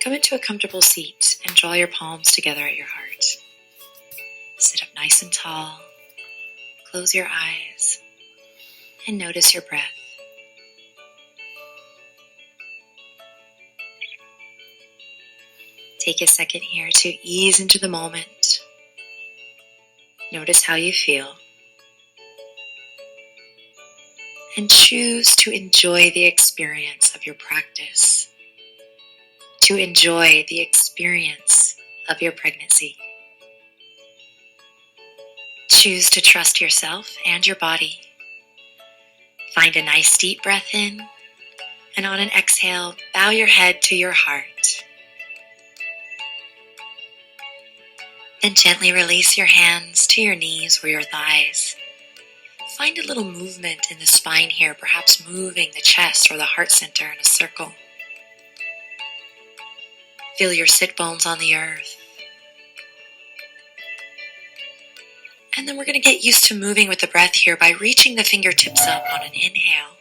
Come into a comfortable seat and draw your palms together at your heart. Sit up nice and tall, close your eyes, and notice your breath. Take a second here to ease into the moment. Notice how you feel. And choose to enjoy the experience of your practice. To enjoy the experience of your pregnancy. Choose to trust yourself and your body. Find a nice deep breath in, and on an exhale, bow your head to your heart. Then gently release your hands to your knees or your thighs. Find a little movement in the spine here, perhaps moving the chest or the heart center in a circle. Feel your sit bones on the earth. And then we're going to get used to moving with the breath here by reaching the fingertips up on an inhale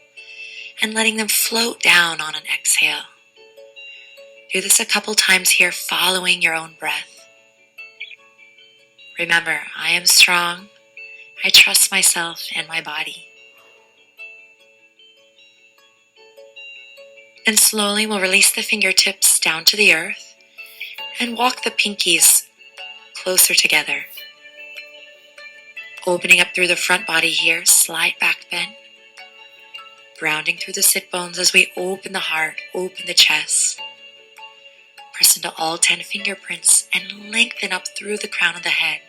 and letting them float down on an exhale. Do this a couple times here, following your own breath. Remember, I am strong. I trust myself and my body. And slowly we'll release the fingertips down to the earth and walk the pinkies closer together. Opening up through the front body here, slight back bend. Grounding through the sit bones as we open the heart, open the chest. Press into all 10 fingerprints and lengthen up through the crown of the head.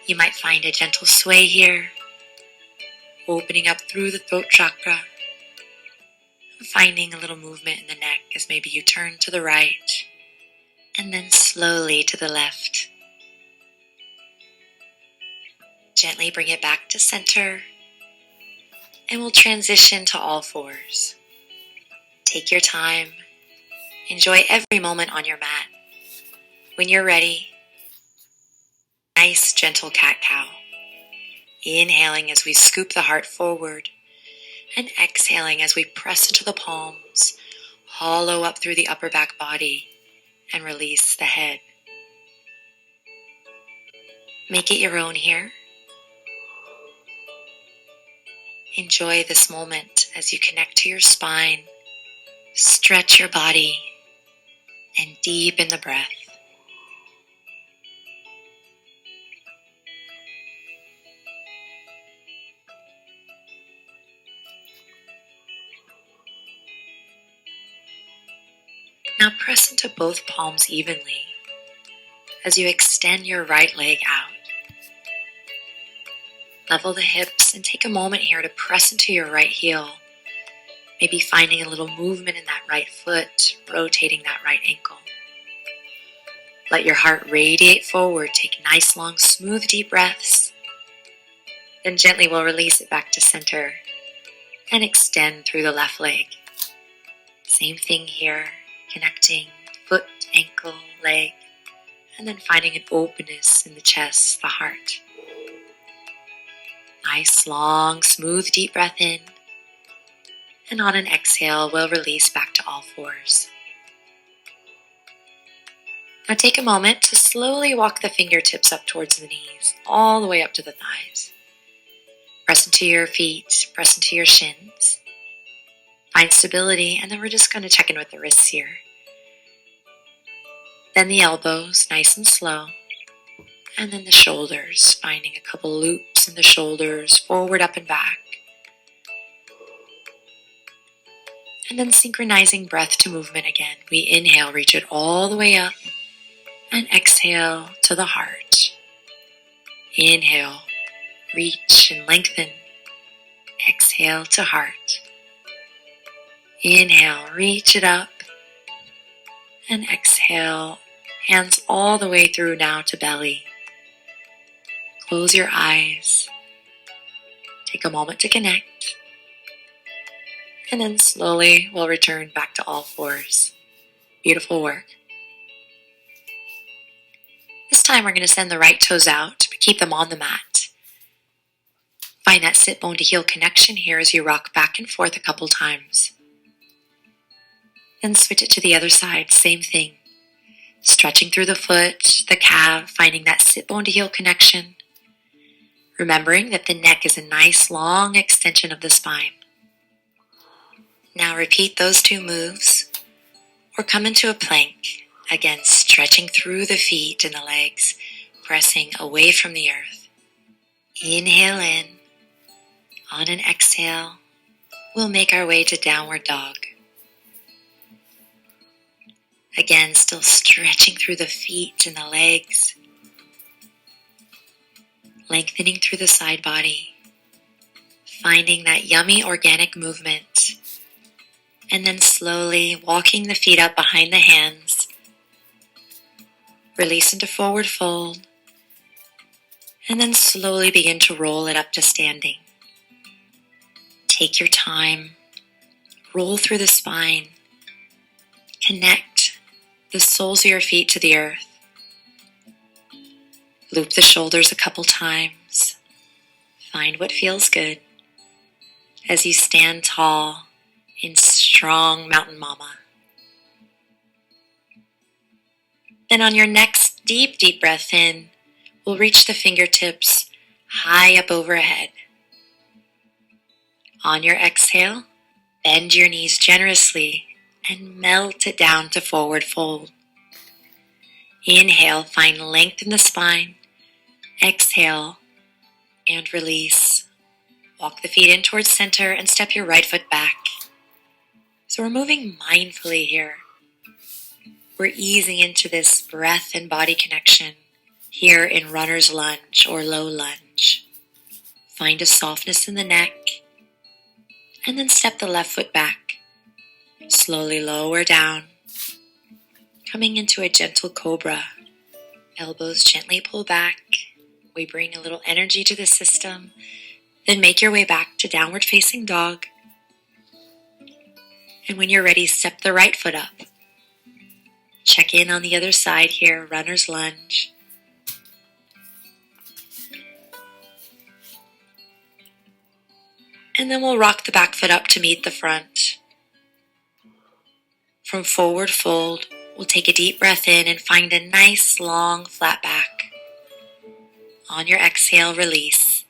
You might find a gentle sway here, opening up through the throat chakra, finding a little movement in the neck as maybe you turn to the right, and then slowly to the left. Gently bring it back to center, and we'll transition to all fours. Take your time. Enjoy every moment on your mat. When you're ready, nice gentle cat-cow. Inhaling as we scoop the heart forward, and exhaling as we press into the palms, hollow up through the upper back body, and release the head. Make it your own here. Enjoy this moment as you connect to your spine, stretch your body, and deepen the breath. Now press into both palms evenly as you extend your right leg out. Level the hips and take a moment here to press into your right heel, maybe finding a little movement in that right foot, rotating that right ankle. Let your heart radiate forward, take nice, long, smooth, deep breaths. Then gently we'll release it back to center and extend through the left leg. Same thing here, connecting foot, ankle, leg, and then finding an openness in the chest, the heart. Nice, long, smooth, deep breath in. And on an exhale, we'll release back to all fours. Now take a moment to slowly walk the fingertips up towards the knees, all the way up to the thighs. Press into your feet, press into your shins. Find stability, and then we're just going to check in with the wrists here. Then the elbows, nice and slow. And then the shoulders, finding a couple loops in the shoulders, forward, up, and back. And then synchronizing breath to movement again. We inhale, reach it all the way up, and exhale to the heart. Inhale, reach and lengthen. Exhale to heart. Inhale, reach it up, and exhale, hands all the way through now to belly. Close your eyes. Take a moment to connect. And then slowly we'll return back to all fours. Beautiful work. This time we're going to send the right toes out, but keep them on the mat. Find that sit bone to heel connection here as you rock back and forth a couple times. Then switch it to the other side, same thing. Stretching through the foot, the calf, finding that sit bone to heel connection. Remembering that the neck is a nice long extension of the spine. Now repeat those two moves, or come into a plank. Again, stretching through the feet and the legs, pressing away from the earth. Inhale in. On an exhale, we'll make our way to downward dog. Again, still stretching through the feet and the legs. Lengthening through the side body. Finding that yummy organic movement. And then slowly walking the feet up behind the hands. Release into forward fold. And then slowly begin to roll it up to standing. Take your time. Roll through the spine. Connect the soles of your feet to the earth. Loop the shoulders a couple times. Find what feels good as you stand tall in strong mountain mama. Then on your next deep breath in, we'll reach the fingertips high up overhead. On your exhale, bend your knees generously and melt it down to forward fold. Inhale, find length in the spine. Exhale, and release. Walk the feet in towards center and step your right foot back. So we're moving mindfully here. We're easing into this breath and body connection here in runner's lunge or low lunge. Find a softness in the neck, and then step the left foot back. Slowly lower down, coming into a gentle cobra. Elbows gently pull back. We bring a little energy to the system. Then make your way back to downward facing dog. And when you're ready, step the right foot up. Check in on the other side here, runner's lunge. And then we'll rock the back foot up to meet the front. From forward fold, we'll take a deep breath in and find a nice long flat back. On your exhale, release.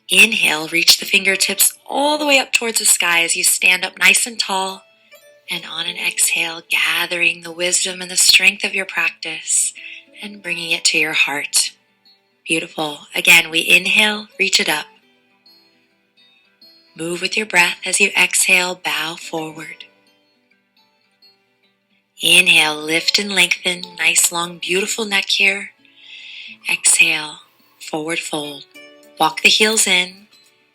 Inhale, reach the fingertips all the way up towards the sky as you stand up nice and tall. And on an exhale, gathering the wisdom and the strength of your practice and bringing it to your heart. Beautiful. Again, we inhale, reach it up. Move with your breath as you exhale, bow forward. Inhale, lift and lengthen, nice long beautiful neck here. Exhale, forward fold. Walk the heels in,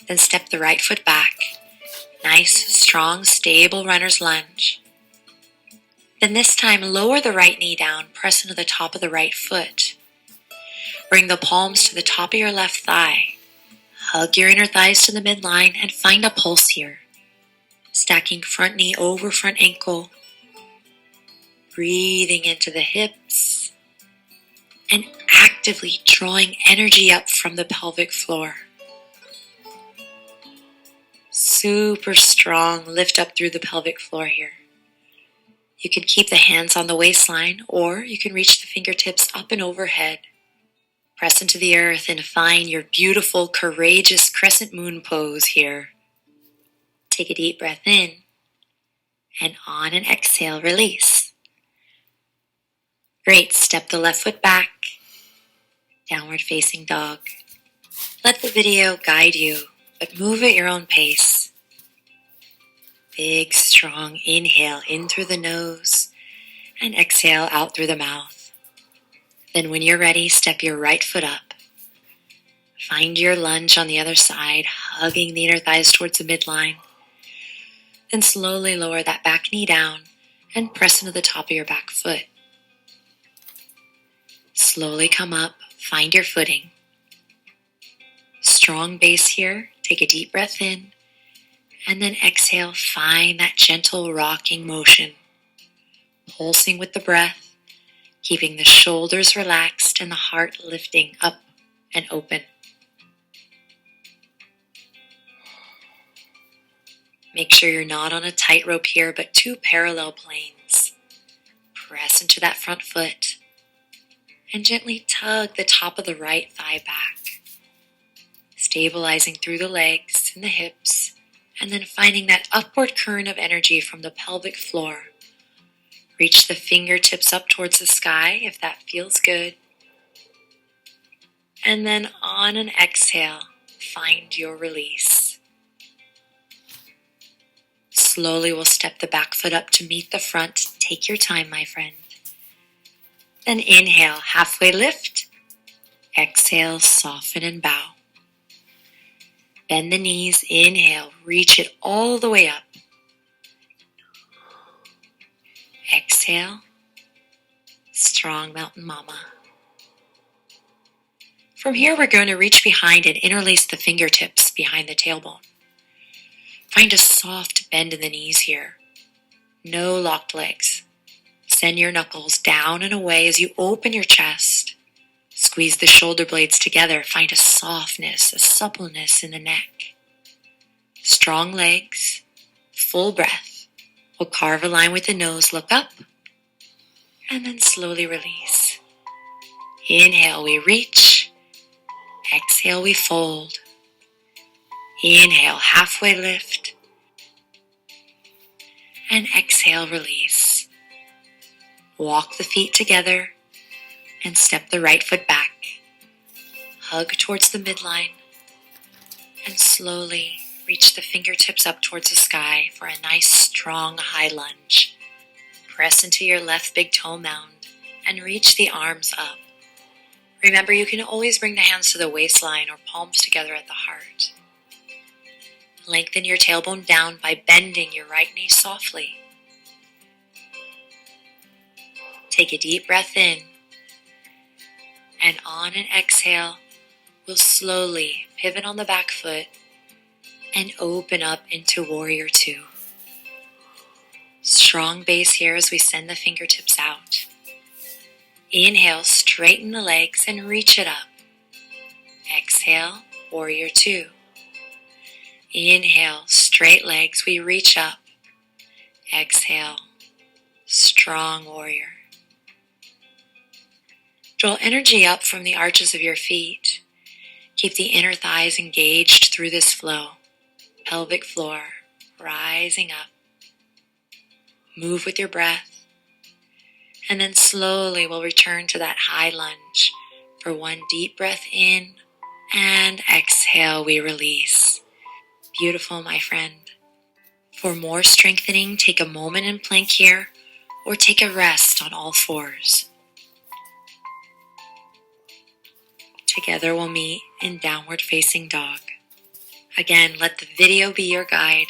then step the right foot back. Nice, strong, stable runner's lunge. Then this time, lower the right knee down, press into the top of the right foot. Bring the palms to the top of your left thigh. Hug your inner thighs to the midline and find a pulse here. Stacking front knee over front ankle. Breathing into the hips. And actively drawing energy up from the pelvic floor. Super strong lift up through the pelvic floor here. You can keep the hands on the waistline, or you can reach the fingertips up and overhead. Press into the earth and find your beautiful, courageous crescent moon pose here. Take a deep breath in, and on an exhale, release. Great, step the left foot back, downward facing dog. Let the video guide you, but move at your own pace. Big, strong inhale in through the nose and exhale out through the mouth. Then when you're ready, step your right foot up. Find your lunge on the other side, hugging the inner thighs towards the midline. Then slowly lower that back knee down and press into the top of your back foot. Slowly come up, find your footing. Strong base here, take a deep breath in, and then exhale, find that gentle rocking motion. Pulsing with the breath, keeping the shoulders relaxed and the heart lifting up and open. Make sure you're not on a tightrope here, but two parallel planes. Press into that front foot and gently tug the top of the right thigh back, stabilizing through the legs and the hips, and then finding that upward current of energy from the pelvic floor. Reach the fingertips up towards the sky if that feels good. And then on an exhale, find your release. Slowly we'll step the back foot up to meet the front. Take your time, my friend. Then inhale, halfway lift. Exhale, soften and bow. Bend the knees, inhale, reach it all the way up. Exhale, strong mountain mama. From here, we're going to reach behind and interlace the fingertips behind the tailbone. Find a soft bend in the knees here. No locked legs. Send your knuckles down and away as you open your chest. Squeeze the shoulder blades together. Find a softness, a suppleness in the neck. Strong legs, full breath. We'll carve a line with the nose, look up, and then slowly release. Inhale, we reach. Exhale, we fold. Inhale, halfway lift. And exhale, release. Walk the feet together and step the right foot back. Hug towards the midline and slowly reach the fingertips up towards the sky for a nice strong high lunge. Press into your left big toe mound and reach the arms up. Remember, you can always bring the hands to the waistline or palms together at the heart. Lengthen your tailbone down by bending your right knee softly. Take a deep breath in, and on an exhale, we'll slowly pivot on the back foot and open up into Warrior Two. Strong base here as we send the fingertips out. Inhale, straighten the legs and reach it up. Exhale, Warrior Two. Inhale, straight legs, we reach up. Exhale, strong warrior. Draw energy up from the arches of your feet. Keep the inner thighs engaged through this flow. Pelvic floor, rising up. Move with your breath. And then slowly we'll return to that high lunge. For one deep breath in, and exhale, we release. Beautiful, my friend. For more strengthening, take a moment in plank here, or take a rest on all fours. Together we'll meet in downward facing dog. Again, let the video be your guide.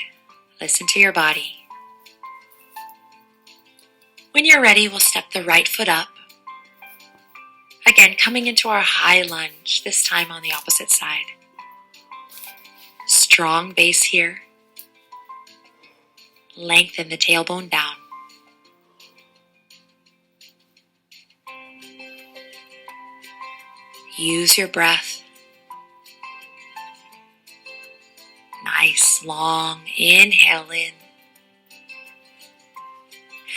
Listen to your body. When you're ready, we'll step the right foot up. Again, coming into our high lunge, this time on the opposite side. Strong base here. Lengthen the tailbone down. Use your breath. Nice long inhale in.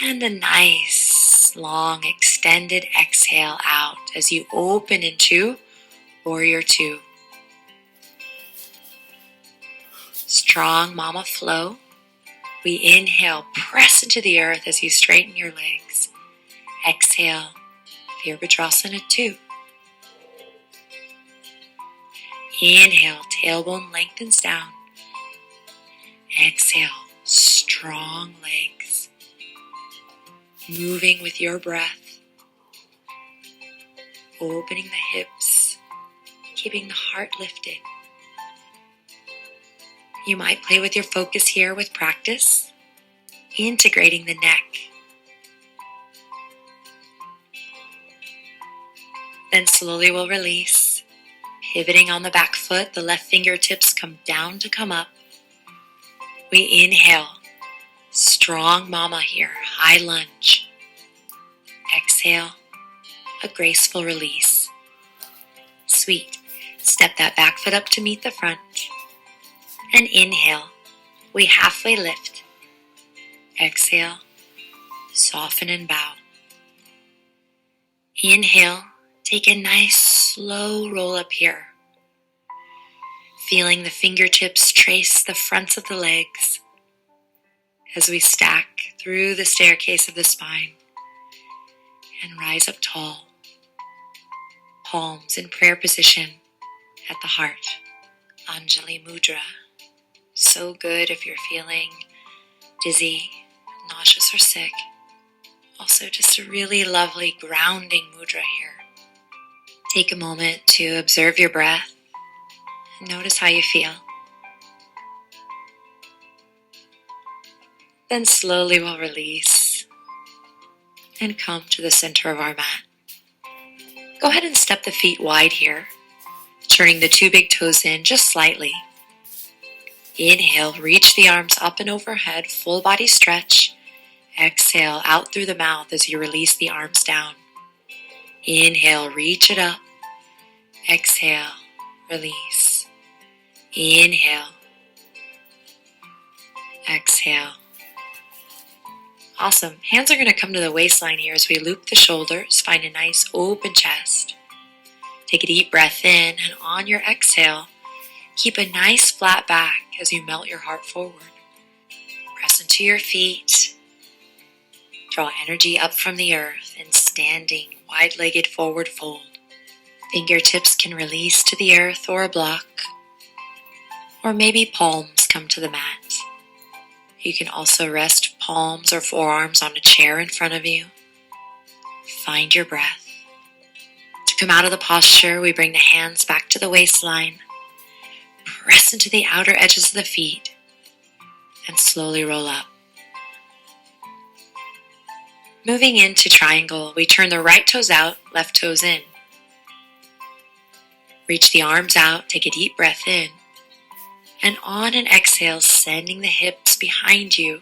And a nice long extended exhale out as you open into Warrior Two. Strong mama flow. We inhale, press into the earth as you straighten your legs. Exhale, Virabhadrasana 2. Inhale, tailbone lengthens down. Exhale, strong legs. Moving with your breath. Opening the hips, keeping the heart lifted. You might play with your focus here with practice, integrating the neck. Then slowly we'll release. Pivoting on the back foot, the left fingertips come down to come up. We inhale, strong mama here, high lunge. Exhale, a graceful release. Sweet. Step that back foot up to meet the front. And inhale, we halfway lift. Exhale, soften and bow. Inhale, take a nice slow roll up here. Feeling the fingertips trace the fronts of the legs as we stack through the staircase of the spine and rise up tall. Palms in prayer position at the heart. Anjali Mudra. So good if you're feeling dizzy, nauseous, or sick. Also just a really lovely grounding mudra here. Take a moment to observe your breath and notice how you feel. Then slowly we'll release and come to the center of our mat. Go ahead and step the feet wide here, turning the two big toes in just slightly. Inhale, reach the arms up and overhead, full body stretch. Exhale, out through the mouth as you release the arms down. Inhale, reach it up. Exhale, release. Inhale. Exhale. Awesome. Hands are going to come to the waistline here as we loop the shoulders. Find a nice open chest. Take a deep breath in, and on your exhale, keep a nice flat back as you melt your heart forward. Press into your feet. Draw energy up from the earth in standing, wide-legged forward fold. Fingertips can release to the earth or a block, or maybe palms come to the mat. You can also rest palms or forearms on a chair in front of you. Find your breath. To come out of the posture, we bring the hands back to the waistline, press into the outer edges of the feet, and slowly roll up. Moving into triangle, we turn the right toes out, left toes in. Reach the arms out, take a deep breath in, and on an exhale, sending the hips behind you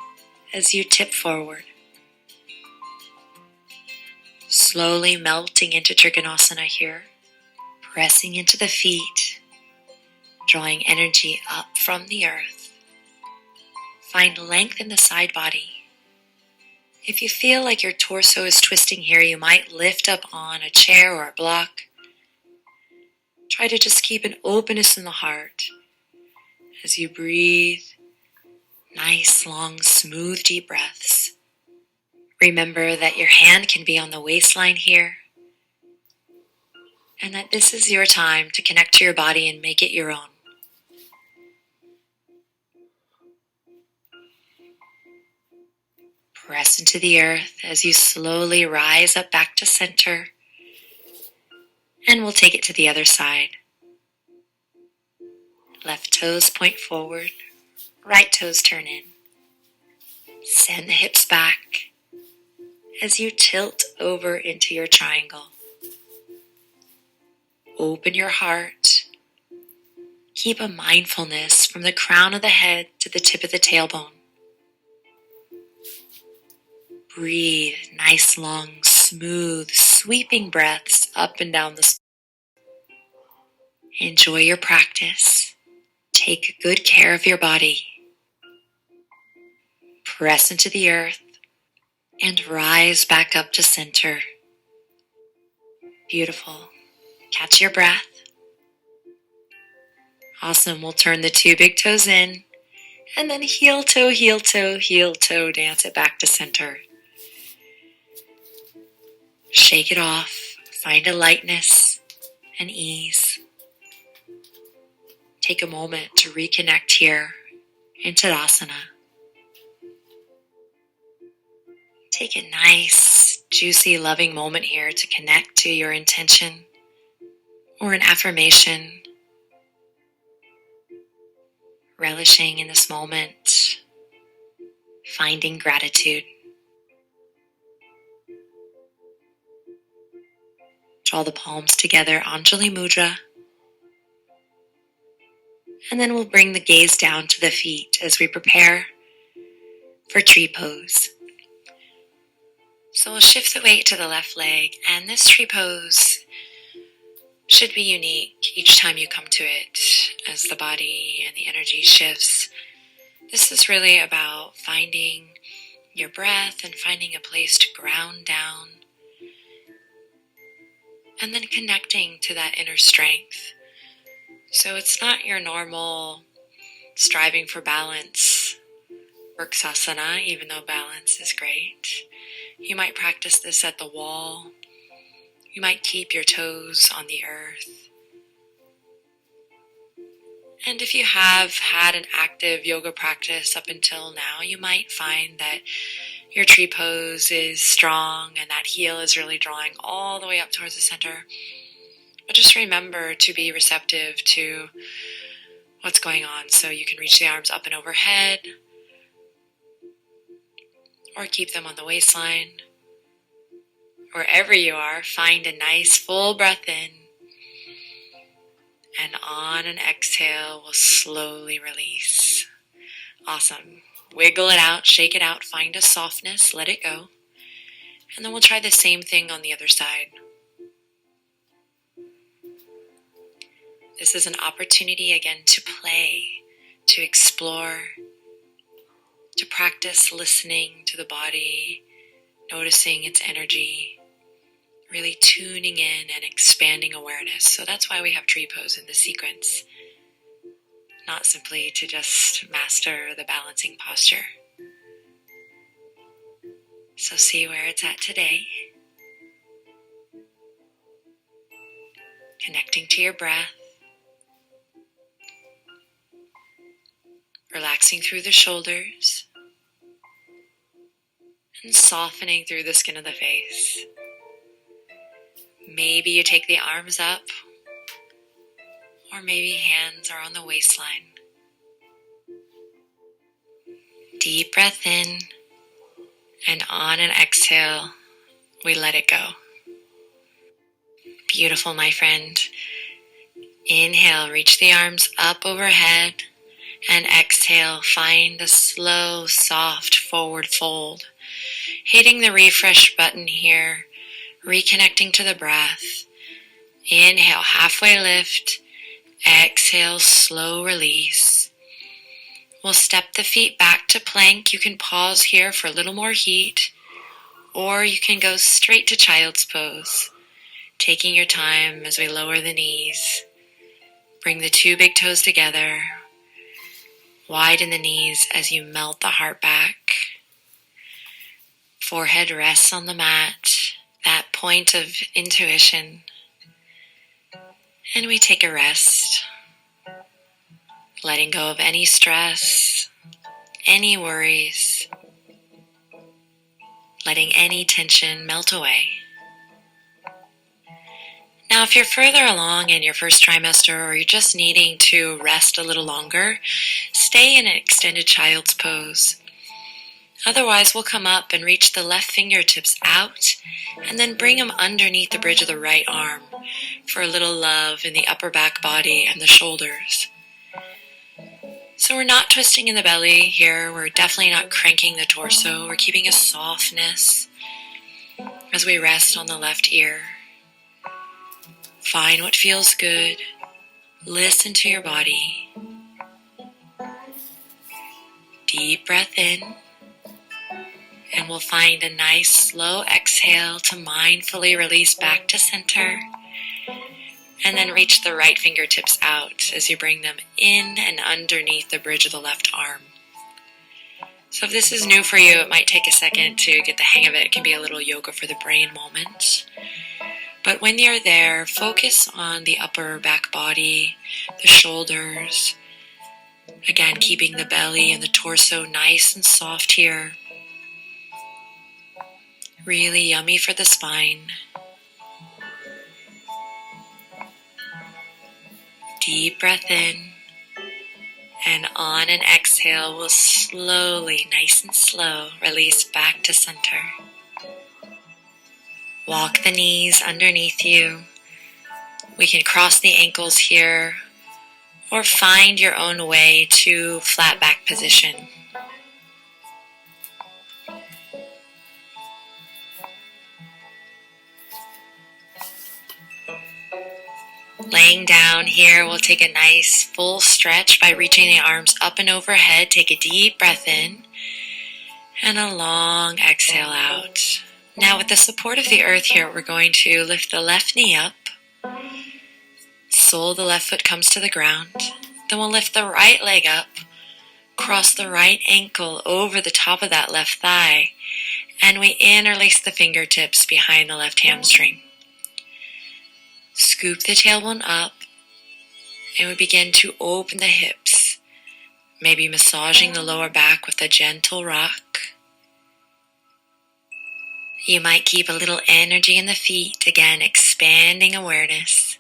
as you tip forward. Slowly melting into Trikonasana here, pressing into the feet, drawing energy up from the earth. Find length in the side body. If you feel like your torso is twisting here, you might lift up on a chair or a block. Try to just keep an openness in the heart as you breathe. Nice, long, smooth, deep breaths. Remember that your hand can be on the waistline here, and that this is your time to connect to your body and make it your own. Press into the earth as you slowly rise up back to center, and we'll take it to the other side. Left toes point forward, right toes turn in. Send the hips back as you tilt over into your triangle. Open your heart. Keep a mindfulness from the crown of the head to the tip of the tailbone. Breathe nice, long, smooth, sweeping breaths up and down the spine. Enjoy your practice. Take good care of your body. Press into the earth and rise back up to center. Beautiful. Catch your breath. Awesome. We'll turn the two big toes in and then heel toe, heel toe, heel toe, dance it back to center. Shake it off. Find a lightness and ease. Take a moment to reconnect here in Tadasana. Take a nice, juicy, loving moment here to connect to your intention or an affirmation. Relishing in this moment, finding gratitude. Draw the palms together, Anjali Mudra. And then we'll bring the gaze down to the feet as we prepare for tree pose. So we'll shift the weight to the left leg, and this tree pose should be unique each time you come to it as the body and the energy shifts This is really about finding your breath and finding a place to ground down, and then connecting to that inner strength. So it's not your normal striving for balance Vrksasana, even though balance is great. You might practice this at the wall. You might keep your toes on the earth. And if you have had an active yoga practice up until now, you might find that your tree pose is strong and that heel is really drawing all the way up towards the center. But just remember to be receptive to what's going on. So you can reach the arms up and overhead, or keep them on the waistline. Wherever you are, find a nice full breath in, and on an exhale, we'll slowly release. Awesome. Wiggle it out, shake it out, find a softness, let it go. And then we'll try the same thing on the other side. This is an opportunity again to play, to explore, to practice listening to the body, noticing its energy, really tuning in and expanding awareness. So that's why we have tree pose in the sequence, not simply to just master the balancing posture. So see where it's at today. Connecting to your breath. Relaxing through the shoulders. And softening through the skin of the face. Maybe you take the arms up, or maybe hands are on the waistline. Deep breath in, and on an exhale, we let it go. Beautiful, my friend. Inhale, reach the arms up overhead, and exhale, find a slow, soft forward fold. Hitting the refresh button here, reconnecting to the breath. Inhale, halfway lift. Exhale, slow release. We'll step the feet back to plank. You can pause here for a little more heat, or you can go straight to child's pose, taking your time as we lower the knees. Bring the two big toes together. Widen the knees as you melt the heart back. Forehead rests on the mat, that point of intuition. And we take a rest, letting go of any stress, any worries, letting any tension melt away. Now, if you're further along in your first trimester, or you're just needing to rest a little longer, stay in an extended child's pose. Otherwise, we'll come up and reach the left fingertips out, and then bring them underneath the bridge of the right arm for a little love in the upper back body and the shoulders. So we're not twisting in the belly here. We're definitely not cranking the torso. We're keeping a softness as we rest on the left ear. Find what feels good. Listen to your body. Deep breath in. And we'll find a nice slow exhale to mindfully release back to center. And then reach the right fingertips out as you bring them in and underneath the bridge of the left arm. So if this is new for you, it might take a second to get the hang of it. It can be a little yoga for the brain moment. But when you're there, focus on the upper back body, the shoulders. Again, keeping the belly and the torso nice and soft here. Really yummy for the spine. Deep breath in. And on an exhale, we'll slowly, nice and slow, release back to center. Walk the knees underneath you. We can cross the ankles here, or find your own way to flat back position. Laying down here, we'll take a nice full stretch by reaching the arms up and overhead. Take a deep breath in and a long exhale out. Now with the support of the earth here, we're going to lift the left knee up. Sole of the left foot comes to the ground. Then we'll lift the right leg up, cross the right ankle over the top of that left thigh, and we interlace the fingertips behind the left hamstring. Scoop the tailbone up, and we begin to open the hips, maybe massaging the lower back with a gentle rock. You might keep a little energy in the feet, again expanding awareness.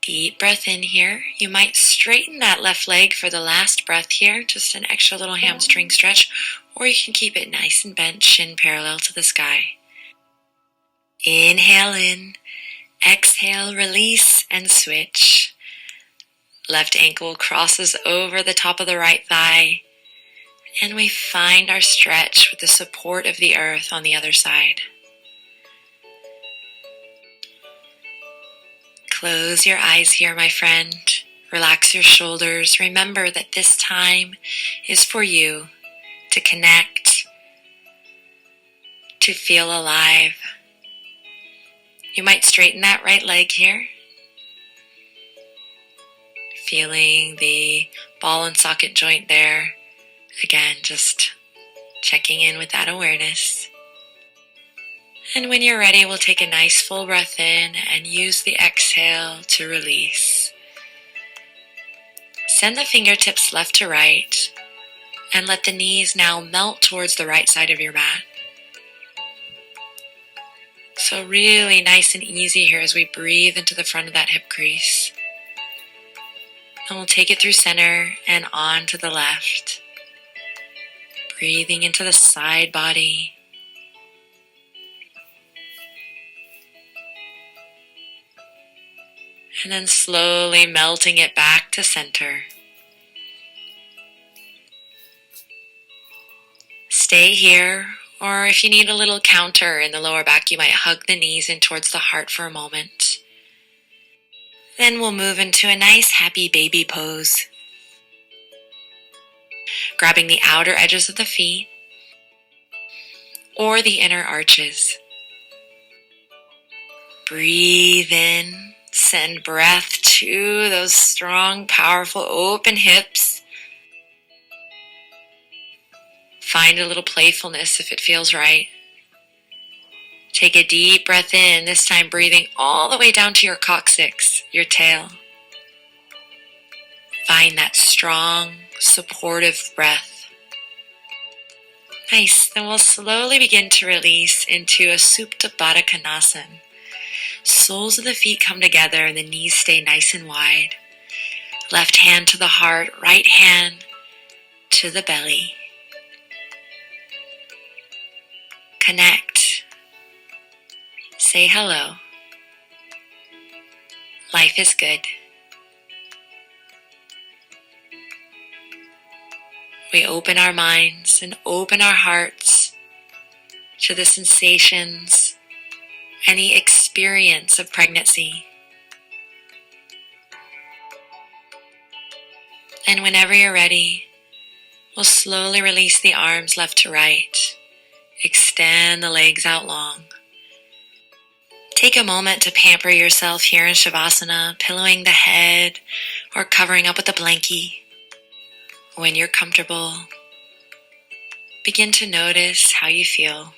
Deep breath in here. You might straighten that left leg for the last breath here, just an extra little hamstring stretch, or you can keep it nice and bent, shin parallel to the sky. Inhale in, exhale, release, and switch. Left ankle crosses over the top of the right thigh, and we find our stretch with the support of the earth on the other side. Close your eyes here, my friend. Relax your shoulders. Remember that this time is for you to connect, to feel alive. You might straighten that right leg here. Feeling the ball and socket joint there. Again, just checking in with that awareness. And when you're ready, we'll take a nice full breath in and use the exhale to release. Send the fingertips left to right and let the knees now melt towards the right side of your mat. So really nice and easy here as we breathe into the front of that hip crease. And we'll take it through center and on to the left. Breathing into the side body. And then slowly melting it back to center. Stay here, or if you need a little counter in the lower back, you might hug the knees in towards the heart for a moment. Then we'll move into a nice happy baby pose. Grabbing the outer edges of the feet or the inner arches. Breathe in. Send breath to those strong, powerful, open hips. Find a little playfulness if it feels right. Take a deep breath in, this time breathing all the way down to your coccyx, your tail. Find that strong, supportive breath. Nice. Then we'll slowly begin to release into a Supta Baddha Konasana. Soles of the feet come together and the knees stay nice and wide. Left hand to the heart, right hand to the belly. Connect. Say hello. Life is good. We open our minds and open our hearts to the sensations and the experience of pregnancy. And whenever you're ready, we'll slowly release the arms left to right. Extend the legs out long. Take a moment to pamper yourself here in Shavasana, pillowing the head or covering up with a blankie. When you're comfortable, begin to notice how you feel.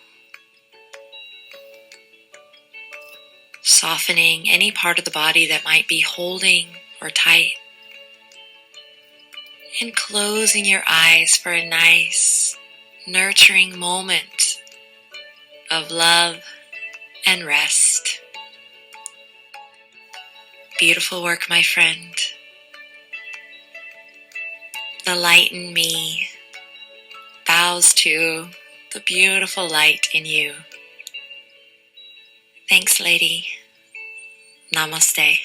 Softening any part of the body that might be holding or tight. And closing your eyes for a nice, nurturing moment of love and rest. Beautiful work, my friend. The light in me bows to the beautiful light in you. Thanks, lady. Namaste.